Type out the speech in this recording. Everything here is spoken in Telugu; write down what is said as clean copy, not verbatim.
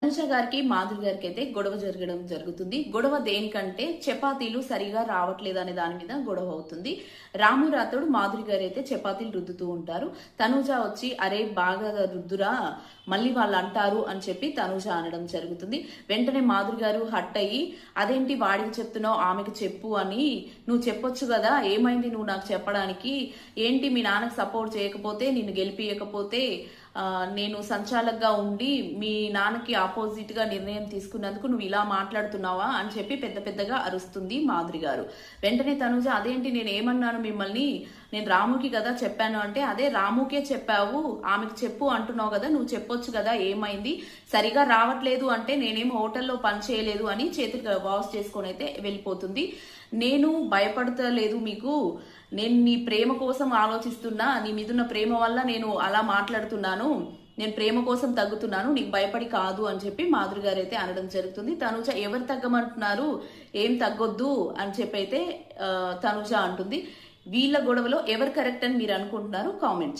తనుజ గారికి మాధురి గారికి అయితే గొడవ జరగడం జరుగుతుంది. గొడవ దేనికంటే చపాతీలు సరిగా రావట్లేదు అనే దాని మీద గొడవ అవుతుంది. రాము రాతోడు మాధురి గారు అయితే చపాతీలు రుద్దుతూ ఉంటారు. తనుజ వచ్చి అరే బాగా రుద్దురా మళ్ళీ వాళ్ళు అంటారు అని చెప్పి తనుజ అనడం జరుగుతుంది. వెంటనే మాధురి గారు హట్ అయ్యి అదేంటి వాడికి చెప్తున్నావు ఆమెకు చెప్పు అని నువ్వు చెప్పొచ్చు కదా, ఏమైంది నువ్వు నాకు చెప్పడానికి, ఏంటి మీ నాన్నకు సపోర్ట్ చేయకపోతే నిన్ను గెలిపియకపోతే నేను సంచాలకుగా ఉండి మీ నాన్నకి ఆపోజిట్ గా నిర్ణయం తీసుకున్నందుకు నువ్వు ఇలా మాట్లాడుతున్నావా అని చెప్పి పెద్ద పెద్దగా అరుస్తుంది మాధురి గారు. వెంటనే తనుజ అదేంటి నేను ఏమన్నాను మిమ్మల్ని, నేను రాముకి కదా చెప్పాను అంటే అదే రాముకే చెప్పావు ఆమెకు చెప్పు అంటున్నావు కదా, నువ్వు చెప్పొచ్చు కదా ఏమైంది, సరిగా రావట్లేదు అంటే నేనేం హోటల్లో పని చేయలేదు అని చేతులు వాష్ చేసుకొని అయితే వెళ్ళిపోతుంది. నేను భయపడతలేదు మీకు, నేను నీ ప్రేమ కోసం ఆలోచిస్తున్నా, నీ మీదున్న ప్రేమ వల్ల నేను అలా మాట్లాడుతున్నాను, నేను ప్రేమ కోసం తగ్గుతున్నాను, నీకు భయపడి కాదు అని చెప్పి మాధురి గారు అయితే అనడం జరుగుతుంది. తనుజ ఎవరు తగ్గమంటున్నారు, ఏం తగ్గొద్దు అని చెప్పి అయితే తనుజ అంటుంది. వీళ్ళ గొడవలో ఎవరు కరెక్ట్ అని మీరు అనుకుంటున్నారు? కామెంట్స్.